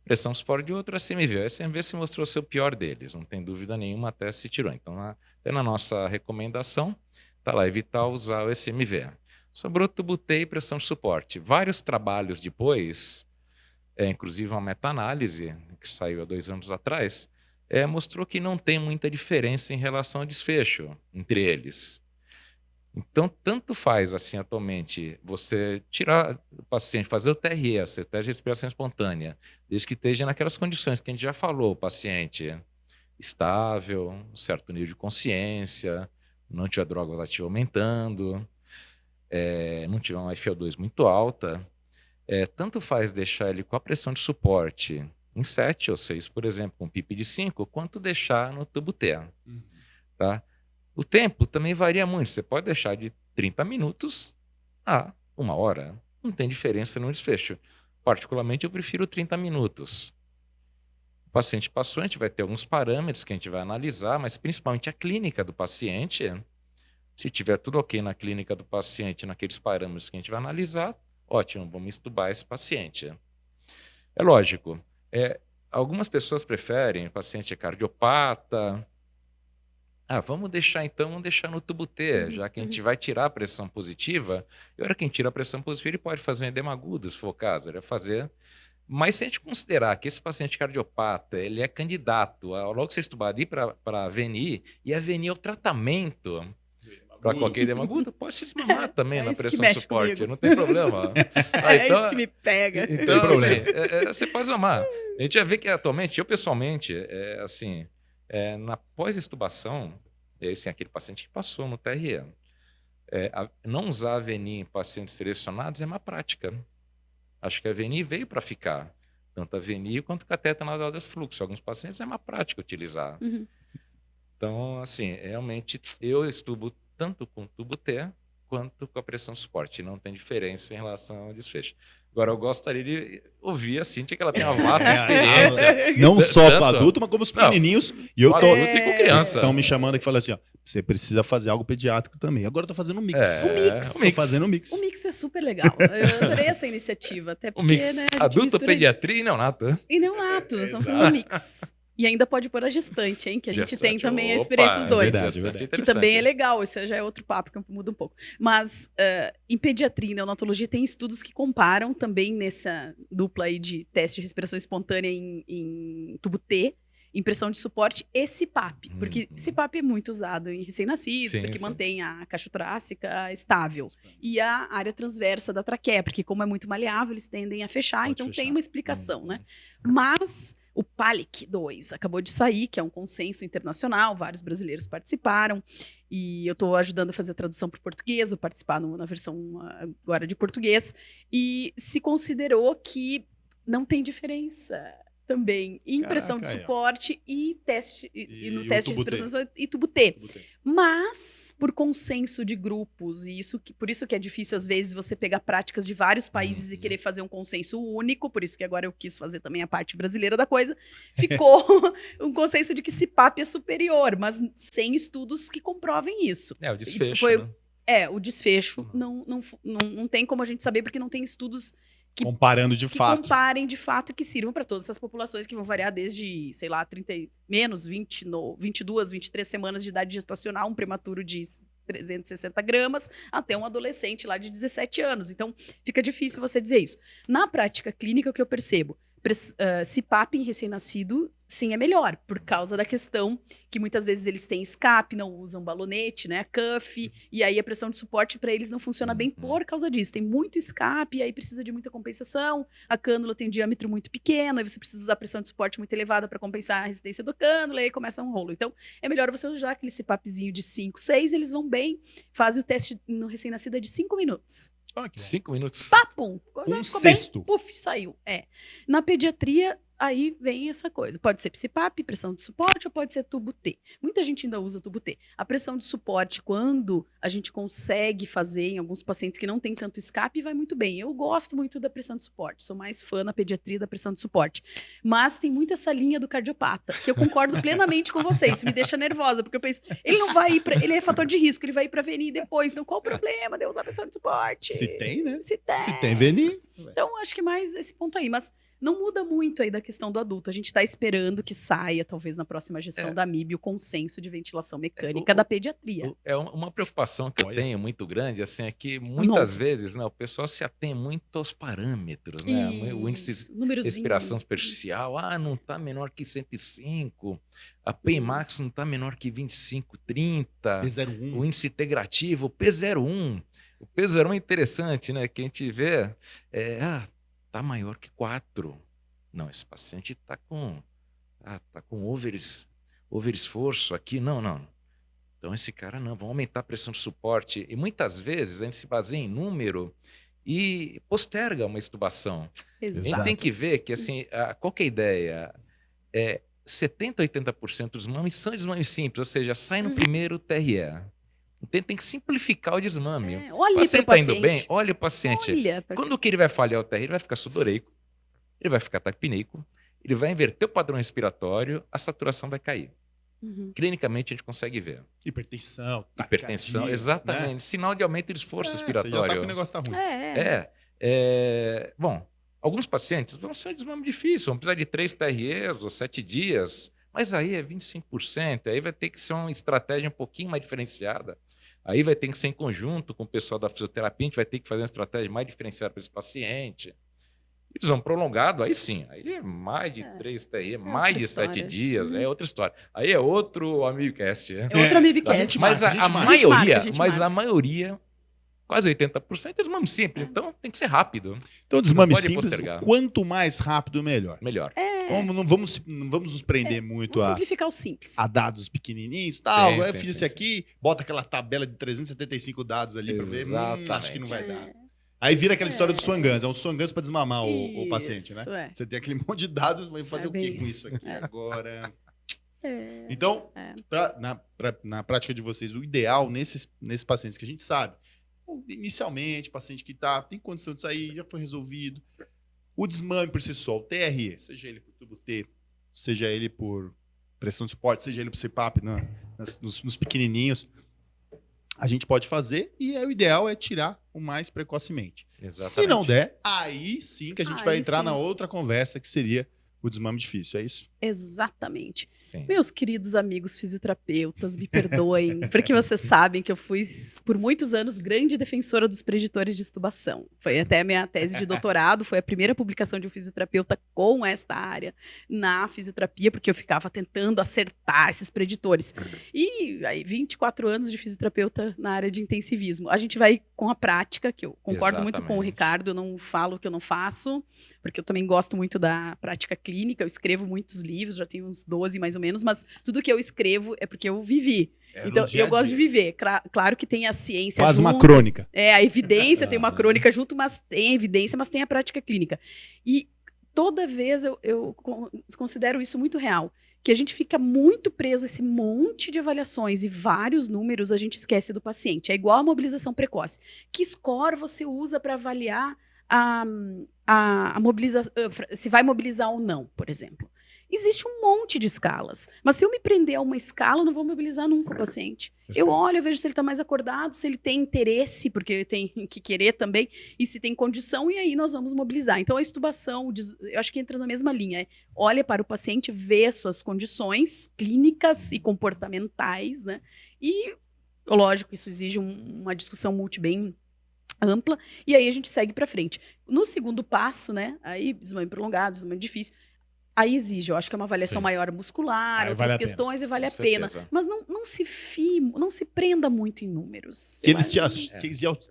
pressão suporte de outro, SMV. A SMV se mostrou ser o pior deles, não tem dúvida nenhuma, até se tirou. Então, até na nossa recomendação, está lá, evitar usar o SMV. Sobrou tubo T e pressão de suporte. Vários trabalhos depois, inclusive uma meta-análise que saiu há 2 anos atrás, mostrou que não tem muita diferença em relação ao desfecho entre eles. Então, tanto faz, assim, atualmente, você tirar o paciente, fazer o TRE, você teste de respiração espontânea, desde que esteja naquelas condições que a gente já falou, o paciente estável, um certo nível de consciência, não tiver drogas ativas aumentando, não tiver uma FO2 muito alta, tanto faz deixar ele com a pressão de suporte em 7 ou 6, por exemplo, com PIP de 5, quanto deixar no tubo T. Tá? O tempo também varia muito. Você pode deixar de 30 minutos a 1 hora. Não tem diferença no desfecho. Particularmente, eu prefiro 30 minutos. O paciente passou, a gente vai ter alguns parâmetros que a gente vai analisar, mas principalmente a clínica do paciente. Se tiver tudo ok na clínica do paciente, naqueles parâmetros que a gente vai analisar, ótimo, vamos estubar esse paciente. É lógico, algumas pessoas preferem, o paciente é cardiopata, vamos deixar no tubo T, já que a gente vai tirar a pressão positiva, e a hora que a gente tira a pressão positiva, ele pode fazer um edema agudo, se for o caso, ele vai fazer. Mas se a gente considerar que esse paciente cardiopata, ele é candidato, logo que você estubar ali para a VNI, e a VNI é o tratamento Para qualquer edema agudo, pode se desmamar também na pressão de suporte, comigo. não tem problema. Então, isso que me pega. Então, assim, você pode desmamar. A gente já vê que atualmente, eu pessoalmente, na pós-extubação, assim, aquele paciente que passou no TRE, não usar a VNI em pacientes selecionados é má prática. Acho que a VNI veio para ficar. Tanto a VNI quanto o cateter nasal desfluxo. Alguns pacientes é má prática utilizar. Uhum. Então, assim, realmente, eu estubo tanto com tubo T quanto com a pressão de suporte. Não tem diferença em relação ao desfecho. Agora, eu gostaria de ouvir a Cíntia, que ela tem uma vasta experiência. Não só com adulto, mas como os pequenininhos. E eu com tô... adulto e com criança. Estão me chamando aqui e falando assim, ó, você precisa fazer algo pediátrico também. Agora eu tô fazendo um mix. Tô fazendo um mix. O mix é super legal. Eu adorei essa iniciativa. Até porque, O mix, né, a gente adulto, mistura... pediatria e neonato. E neonato, são no mix. E ainda pode pôr a gestante, hein? Que a gente tem também a Opa, experiência os dois. Verdade. Que também é legal, isso já é outro papo que muda um pouco. Mas em pediatria e neonatologia tem estudos que comparam também nessa dupla aí de teste de respiração espontânea em tubo T, impressão de suporte e CPAP. Porque CPAP é muito usado em recém-nascidos, porque mantém a caixa torácica estável. E a área transversa da traqueia, porque como é muito maleável, eles tendem a fechar, então tem uma explicação, né? Mas o PALIC 2 acabou de sair, que é um consenso internacional, vários brasileiros participaram, e eu estou ajudando a fazer a tradução para o português, vou participar na versão agora de português, e se considerou que não tem diferença também em impressão de suporte e teste e no teste de respiração e tubo T. Mas por consenso de grupos e por isso que é difícil às vezes você pegar práticas de vários países e querer fazer um consenso único, por isso que agora eu quis fazer também a parte brasileira da coisa, ficou um consenso de que CPAP é superior, mas sem estudos que comprovem isso. O desfecho, né? O desfecho não tem como a gente saber porque não tem estudos que comparem de fato e que sirvam para todas essas populações que vão variar desde, sei lá, 22, 23 semanas de idade gestacional, um prematuro de 360 gramas, até um adolescente lá de 17 anos. Então, fica difícil você dizer isso. Na prática clínica, o que eu percebo? CPAP em recém-nascido, sim, é melhor, por causa da questão que muitas vezes eles têm escape, não usam balonete, né, cuff, e aí a pressão de suporte para eles não funciona bem por causa disso. Tem muito escape, e aí precisa de muita compensação, a cânula tem um diâmetro muito pequeno, aí você precisa usar pressão de suporte muito elevada para compensar a resistência do cânula, e aí começa um rolo. Então, é melhor você usar aquele CPAPzinho de 5, 6, eles vão bem, fazem o teste no recém-nascido de 5 minutos. 5 minutos. Papum! Um sexto. Bem, puf, saiu. Na pediatria, aí vem essa coisa. Pode ser CPAP, pressão de suporte, ou pode ser tubo T. Muita gente ainda usa tubo T. A pressão de suporte, quando a gente consegue fazer em alguns pacientes que não tem tanto escape, vai muito bem. Eu gosto muito da pressão de suporte. Sou mais fã na pediatria da pressão de suporte. Mas tem muito essa linha do cardiopata, que eu concordo plenamente com vocês. Isso me deixa nervosa, porque eu penso, ele não vai ir para... Ele é fator de risco, ele vai ir para VNI depois. Então, qual o problema de eu usar pressão de suporte? Se tem, né? Se tem VNI. Então, acho que mais esse ponto aí. Mas não muda muito aí da questão do adulto. A gente está esperando que saia, talvez na próxima gestão da MIB, o consenso de ventilação mecânica da pediatria. É uma preocupação que eu tenho muito grande, assim, é que muitas vezes, né, o pessoal se atém muito aos parâmetros, né? O índice de respiração superficial, não está menor que 105, a Pmax não está menor que 25, 30, P01. o índice integrativo, o P01. O P01 é interessante, né? Que a gente vê, tá maior que 4. Não, esse paciente tá com overesforço aqui. Não. Então esse cara não, vamos aumentar a pressão de suporte. E muitas vezes a gente se baseia em número e posterga uma extubação. Exato. A gente tem que ver que, assim, qual que é a ideia? 70%, 80% dos desmames são desmames simples, ou seja, sai no primeiro TRE. Então tem que simplificar o desmame. Olha o paciente está indo bem, olha o paciente. Quando que ele vai falhar o TRE, ele vai ficar sudoreico, ele vai ficar taquipneico, ele vai inverter o padrão respiratório, a saturação vai cair. Clinicamente a gente consegue ver. Hipertensão, exatamente. Né? Sinal de aumento de esforço respiratório. Você já sabe que o negócio está ruim. Bom, alguns pacientes vão ser um desmame difícil, vão precisar de 3 TREs ou 7 dias, mas aí é 25%, aí vai ter que ser uma estratégia um pouquinho mais diferenciada. Aí vai ter que ser em conjunto com o pessoal da fisioterapia, a gente vai ter que fazer uma estratégia mais diferenciada para esse paciente. Desmame prolongado, aí sim. Aí é mais de 3 TRE, mais de 7 dias, é outra história. Aí é outro Amibcast. É outro Amibcast. Mas a maioria, quase 80%, é desmame simples. Então tem que ser rápido. Então, desmame pode simples, postergar. quanto mais rápido, melhor. Melhor. Não vamos nos prender muito Vamos simplificar o simples. a dados pequenininhos. Tal. Eu Sim, fiz esse aqui, bota aquela tabela de 375 dados ali pra ver. Acho que não vai dar. Aí vira aquela história do Swangans. É um Swangans pra desmamar o paciente, né? Você tem aquele monte de dados, vai fazer o quê com isso aqui agora? Então, na prática de vocês, o ideal nesses pacientes que a gente sabe, inicialmente, paciente que tem condição de sair, já foi resolvido, o desmame por si só, o TRE, seja ele por tubo T, seja ele por pressão de suporte, seja ele por CPAP nos pequenininhos, a gente pode fazer e o ideal é tirar o mais precocemente. Exatamente. Se não der, aí sim que a gente vai entrar na outra conversa que seria o desmame difícil, é isso? Exatamente. Sim. Meus queridos amigos fisioterapeutas, me perdoem, porque vocês sabem que eu fui, por muitos anos, grande defensora dos preditores de extubação. Foi até a minha tese de doutorado, foi a primeira publicação de um fisioterapeuta com esta área na fisioterapia, porque eu ficava tentando acertar esses preditores. E aí, 24 anos de fisioterapeuta na área de intensivismo. A gente vai com a prática, que eu concordo muito com o Ricardo, eu não falo o que eu não faço, porque eu também gosto muito da prática clínica, eu escrevo muitos livros, já tenho uns 12 mais ou menos, mas tudo que eu escrevo é porque eu vivi. Então, eu gosto de viver. Claro que tem a ciência Faz junto. Uma crônica. A evidência, tem uma crônica junto, mas tem a evidência, mas tem a prática clínica. E toda vez eu considero isso muito real, que a gente fica muito preso a esse monte de avaliações e vários números a gente esquece do paciente. É igual a mobilização precoce. Que score você usa para avaliar a mobilização, se vai mobilizar ou não, por exemplo? Existe um monte de escalas. Mas se eu me prender a uma escala, eu não vou mobilizar nunca o paciente. Perfeito. Eu olho, eu vejo se ele está mais acordado, se ele tem interesse, porque tem que querer também, e se tem condição, e aí nós vamos mobilizar. Então, a extubação, eu acho que entra na mesma linha. Olha para o paciente, vê as suas condições clínicas e comportamentais, né? E, lógico, isso exige uma discussão bem ampla, e aí a gente segue para frente. No segundo passo, né? Aí, desmame prolongado, desmame difícil, aí exige, eu acho que é uma avaliação maior muscular, outras questões, e vale a pena. Mas não se prenda muito em números. Que eles te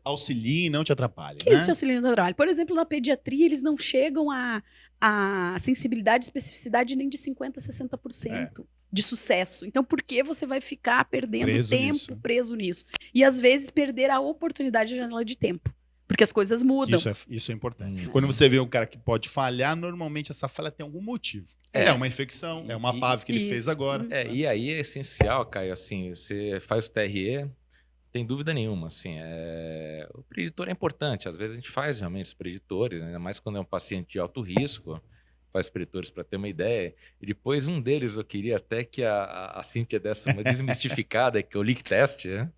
auxiliem e não te atrapalhem. Que eles te auxiliem no trabalho. Por exemplo, na pediatria, eles não chegam a sensibilidade e especificidade nem de 50% a 60%. De sucesso. Então, por que você vai ficar perdendo preso nisso? E, às vezes, perder a oportunidade de janela de tempo. Porque as coisas mudam. Isso é importante. Quando você vê um cara que pode falhar, normalmente essa falha tem algum motivo. É uma infecção, é uma PAV que ele fez agora. E aí é essencial, Caio, assim, você faz o TRE, tem dúvida nenhuma, assim, o preditor é importante. Às vezes a gente faz realmente os preditores, ainda mais quando é um paciente de alto risco, faz preditores para ter uma ideia. E depois um deles eu queria até que a Cíntia desse uma desmistificada, que é o leak test, né?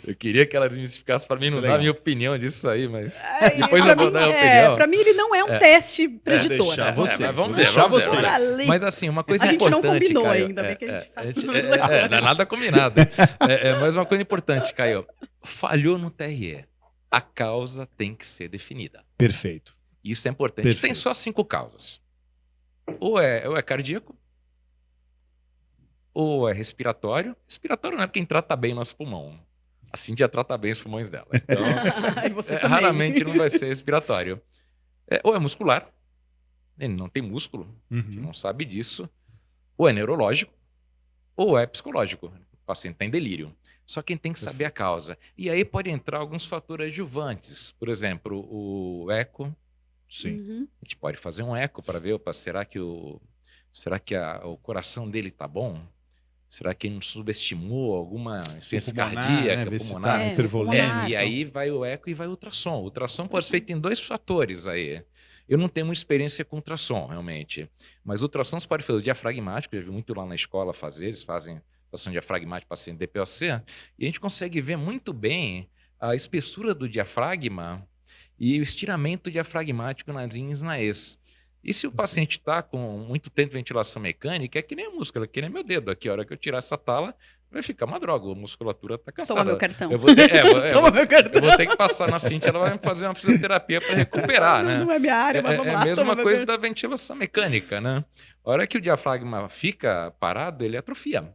Eu queria que ela desmistificasse para mim, não dar a minha opinião disso aí, mas depois eu vou dar a opinião. Para mim ele não é um teste preditor. Vamos deixar vocês. Mas assim, uma coisa importante, a gente não combinou Caio, ainda, bem que a gente sabe. Não é nada combinado. Mas uma coisa importante, Caio, falhou no TRE, a causa tem que ser definida. Perfeito. Isso é importante. Tem só 5 causas. Ou é cardíaco, ou é respiratório. Respiratório não é quem trata bem nosso pulmão. A Cíntia trata bem os pulmões dela. Então, raramente não vai ser respiratório. Ou é muscular. Ele não tem músculo. A gente não sabe disso. Ou é neurológico. Ou é psicológico. O paciente está em delírio. Só quem tem que saber a causa. E aí pode entrar alguns fatores adjuvantes. Por exemplo, o eco. Sim. A gente pode fazer um eco para ver, será que o coração dele está bom? Será que ele não subestimou alguma insuficiência cardíaca, pulmonar? E aí vai o eco e vai o ultrassom. O ultrassom pode ser feito em 2 fatores aí. Eu não tenho muita experiência com ultrassom, realmente. Mas ultrassons pode fazer o diafragmático, eu já vi muito lá na escola fazer, eles fazem ultrassom diafragmático paciente DPOC, e a gente consegue ver muito bem a espessura do diafragma e o estiramento diafragmático nas linhas naes. E se o paciente está com muito tempo de ventilação mecânica, é que nem a múscula, que nem meu dedo. Aqui, a hora que eu tirar essa tala, vai ficar uma droga. A musculatura está cansada. Toma meu cartão. Eu vou ter, meu cartão. Eu vou ter que passar na Cintia, ela vai me fazer uma fisioterapia para recuperar, né? Não é minha área, mas vamos lá. É a mesma coisa da ventilação mecânica, né? A hora que o diafragma fica parado, ele atrofia.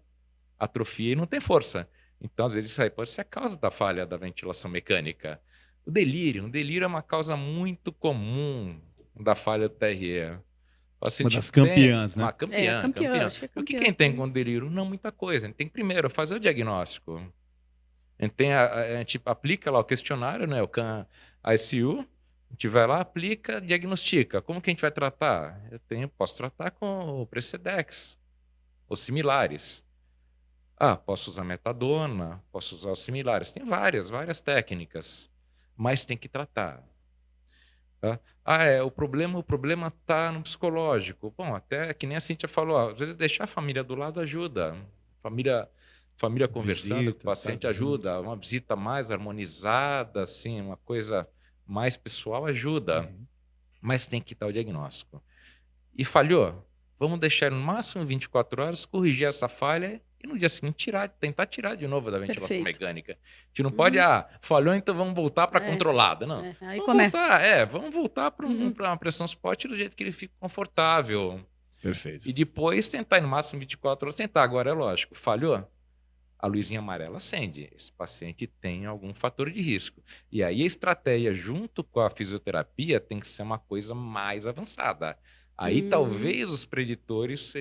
Atrofia e não tem força. Então, às vezes, isso aí pode ser a causa da falha da ventilação mecânica. O delírio é uma causa muito comum da falha do TRE. Uma das campeãs, né? Uma campeã. Acho que é O que campeã. quem tem com delírio? Não muita coisa. A gente tem que primeiro fazer o diagnóstico. A gente aplica lá o questionário, né? O CAN ICU. A gente vai lá, aplica, diagnostica. Como que a gente vai tratar? Posso tratar com o Precedex ou similares. Posso usar metadona, posso usar os similares. Tem várias técnicas, mas tem que tratar. O problema está no psicológico. Bom, até que nem a Cíntia falou, às vezes deixar a família do lado ajuda. Família conversando com o paciente ajuda. Uma visita mais harmonizada, assim, uma coisa mais pessoal ajuda. Mas tem que dar o diagnóstico. E falhou? Vamos deixar no máximo 24 horas, corrigir essa falha e no dia seguinte tentar tirar de novo da ventilação mecânica. A gente não pode, falhou, então vamos voltar para a controlada. Não. Aí começa. Vamos voltar para uma pressão spot do jeito que ele fica confortável. Perfeito. E depois tentar, no máximo 24 horas, tentar. Agora é lógico, falhou, a luzinha amarela acende. Esse paciente tem algum fator de risco. E aí a estratégia junto com a fisioterapia tem que ser uma coisa mais avançada. Aí talvez os preditores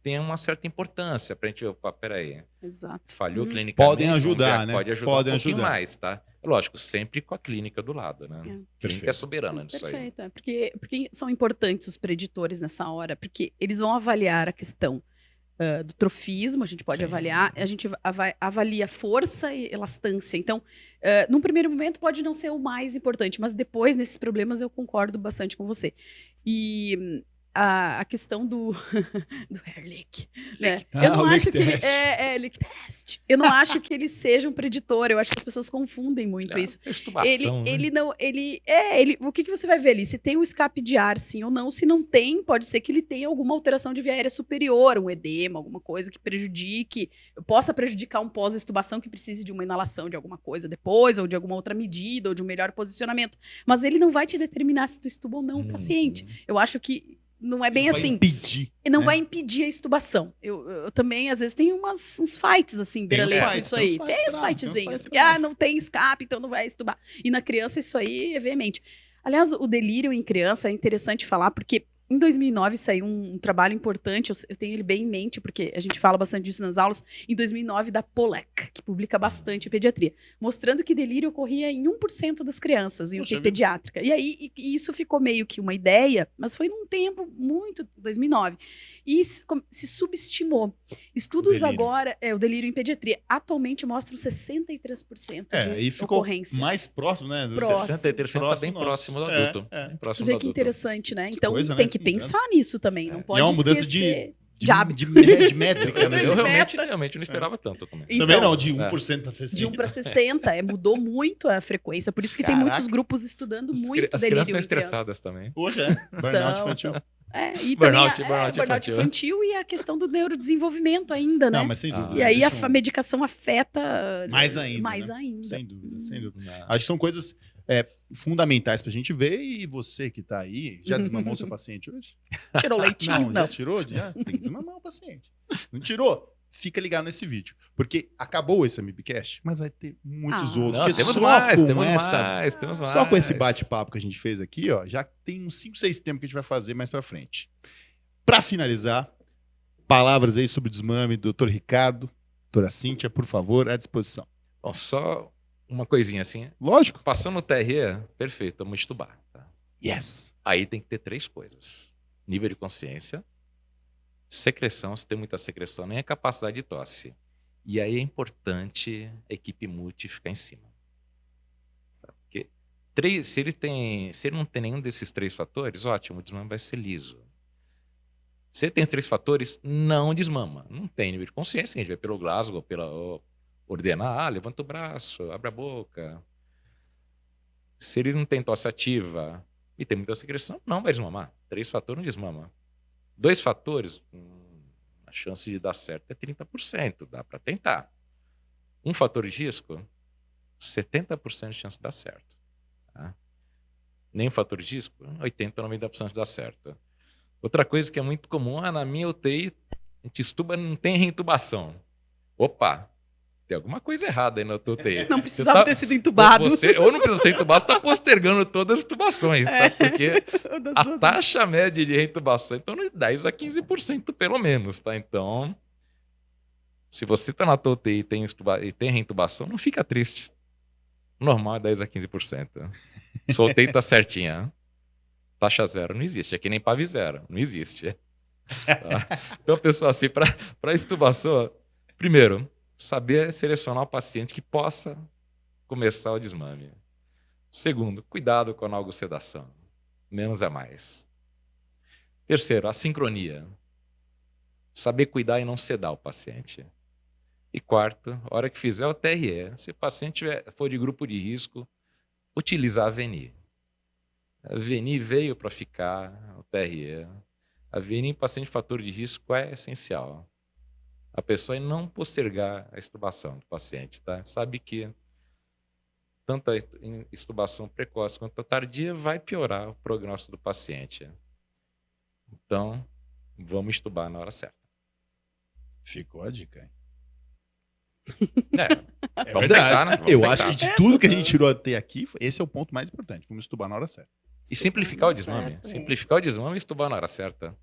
tenham uma certa importância para a gente ver, peraí. Exato. Falhou clinicamente. Podem ajudar, né? Pode ajudar um pouquinho mais, tá? Lógico, sempre com a clínica do lado, né? A clínica é soberana nisso aí. Perfeito. Porque são importantes os preditores nessa hora, porque eles vão avaliar a questão do trofismo, a gente pode avaliar, a gente avalia força e elastância. Então, num primeiro momento pode não ser o mais importante, mas depois, nesses problemas, eu concordo bastante com você. E a questão do Ehrlich, né? Eu não acho que Ehrlich test. Eu não acho que ele seja um preditor. Eu acho que as pessoas confundem muito isso. Estubação, O que você vai ver ali? Se tem um escape de ar, sim ou não. Se não tem, pode ser que ele tenha alguma alteração de via aérea superior, um edema, alguma coisa que possa prejudicar um pós-estubação que precise de uma inalação de alguma coisa depois, ou de alguma outra medida, ou de um melhor posicionamento. Mas ele não vai te determinar se tu estuba ou não o paciente. Eu acho que não é bem assim. Não vai impedir a estubação. Eu também, às vezes, tenho uns fights, assim, beira-leite com isso aí. Tem os fightzinhos. Porque, não tem escape, então não vai estubar. E na criança, isso aí é veemente. Aliás, o delírio em criança é interessante falar, porque em 2009 saiu um trabalho importante, eu tenho ele bem em mente, porque a gente fala bastante disso nas aulas, em 2009 da Pollack, que publica bastante em pediatria, mostrando que delírio ocorria em 1% das crianças em UTI pediátrica. E aí isso ficou meio que uma ideia, mas foi num tempo muito, 2009, e se subestimou. Estudos agora, o delírio em pediatria, atualmente mostram 63% de e ficou ocorrência. Mais próximo, né? 63% está bem próximo do adulto. Tu vê que interessante, né? Então coisa, tem que pensar nisso também, não pode esquecer de hábito. De métrica, né? Eu realmente não esperava tanto também. Então, também não, de 1% para 60%. De 1 para 60%, mudou muito a frequência, por isso que tem muitos grupos estudando muito As crianças estão estressadas também. Poxa, burnout infantil. E burnout infantil e a questão do neurodesenvolvimento ainda, né? Não, mas sem dúvida. E aí a medicação afeta mais ainda. Sem dúvida. Acho que são coisas fundamentais pra gente ver. E você que tá aí, já desmamou seu paciente hoje? Tirou leitinho? Não. Já tirou? Já? Tem que desmamar o paciente. Não tirou? Fica ligado nesse vídeo. Porque acabou esse MBcast, mas vai ter muitos outros. Não, temos mais. Só com esse bate-papo que a gente fez aqui, ó, já tem uns 5, 6 temas que a gente vai fazer mais pra frente. Pra finalizar, palavras aí sobre o desmame do Dr. Ricardo, doutora Cíntia, por favor, à disposição. Bom, só uma coisinha assim. Lógico. Passando no TRE, perfeito, vamos estubar. Tá? Yes. Aí tem que ter 3 coisas. Nível de consciência, secreção, se tem muita secreção, nem a capacidade de tosse. E aí é importante a equipe multi ficar em cima. Porque se ele não tem nenhum desses 3 fatores, ótimo, o desmame vai ser liso. Se ele tem os 3 fatores, não desmama. Não tem nível de consciência, a gente vê pelo Glasgow, ordenar, levanta o braço, abre a boca. Se ele não tem tosse ativa, e tem muita secreção, não vai desmamar. 3 fatores não desmama. 2 fatores, a chance de dar certo é 30%, dá para tentar. 1 fator de risco, 70% de chance de dar certo. Tá? Nem um fator de risco, 80%, 90% de dar certo. Outra coisa que é muito comum, na minha UTI, a gente estuba, não tem reintubação. Opa, tem alguma coisa errada aí na tua UTI. Não precisava ter sido intubado. Ou não precisa ser intubado, você está postergando todas as intubações, tá? Porque a taxa média de reintubação é em torno de 10% a 15% pelo menos, tá? Então, se você está na tua UTI e tem reintubação, não fica triste. O normal é 10% a 15%. Sua UTI está certinha. Taxa zero não existe. É que nem PAV zero. Não existe. Tá? Então, pessoal, assim, para extubação, primeiro, saber selecionar o paciente que possa começar o desmame. Segundo, cuidado com a analgosedação. Menos é mais. Terceiro, a sincronia. Saber cuidar e não sedar o paciente. E quarto, a hora que fizer o TRE, se o paciente for de grupo de risco, utilizar a VNI. A VNI veio para ficar, o TRE. A VNI em paciente de fator de risco é essencial. A pessoa não postergar a extubação do paciente, tá? Sabe que tanto a extubação precoce quanto a tardia vai piorar o prognóstico do paciente. Então, vamos extubar na hora certa. Ficou a dica, hein? É verdade. tentar, né? Eu acho que de tudo que a gente tirou até aqui, esse é o ponto mais importante. Vamos extubar na hora certa. E simplificar o desmame. Simplificar o desmame e extubar na hora certa.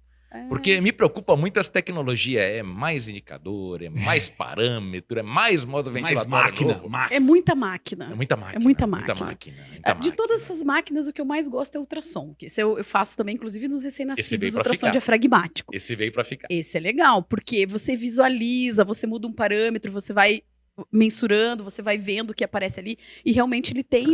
Porque me preocupa muito as tecnologias. É mais indicador, é mais parâmetro, é mais modo ventilatório novo. É muita máquina. É muita máquina. É muita máquina. Muita de todas essas máquinas, o que eu mais gosto é o ultrassom. Que esse eu faço também, inclusive, nos recém-nascidos, ultrassom diafragmático. Esse veio para ficar. Esse é legal, porque você visualiza, você muda um parâmetro, você vai mensurando, você vai vendo o que aparece ali, e realmente ele tem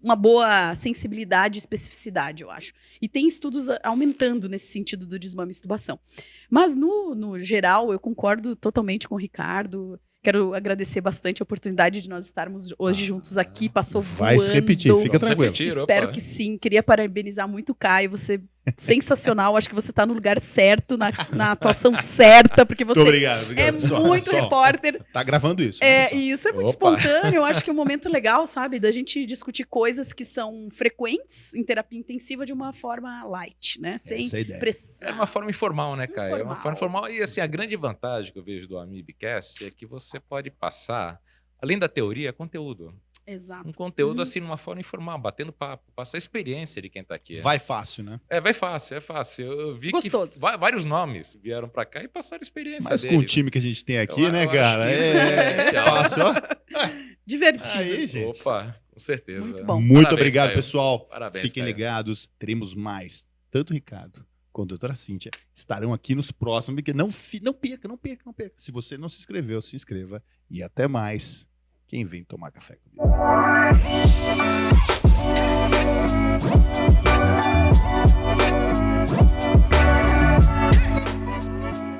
uma boa sensibilidade e especificidade, eu acho. E tem estudos aumentando nesse sentido do desmame e extubação. Mas, no geral, eu concordo totalmente com o Ricardo. Quero agradecer bastante a oportunidade de nós estarmos hoje juntos aqui. Passou voando. Vai se repetir, fica tranquilo. Espero que sim. Queria parabenizar muito o Caio. Você sensacional. Acho que você está no lugar certo, na atuação certa, porque você obrigado. É muito repórter. Tá gravando isso. E isso é muito espontâneo. Eu acho que é um momento legal, sabe, da gente discutir coisas que são frequentes em terapia intensiva de uma forma light, né? Sem pressão. É uma forma informal, né, Caio? É uma forma informal. E assim, a grande vantagem que eu vejo do Amibcast é que você pode passar, além da teoria, conteúdo. Exato. Um conteúdo assim, numa forma informal, batendo papo, passar a experiência de quem tá aqui. Vai fácil, né? Vai fácil, é fácil. Eu vi gostoso. Que vários nomes vieram pra cá e passaram a experiência Mas deles. com o time que a gente tem aqui, né, cara? É fácil, ó. Divertido. Aí, gente. Opa, com certeza. Muito bom. Muito obrigado, Caio. Pessoal. Parabéns, Fiquem Caio. ligados. Teremos mais. Tanto o Ricardo quanto a doutora Cíntia estarão aqui nos próximos. Porque não perca. Se você não se inscreveu, se inscreva. E até mais. Quem vem tomar café comigo?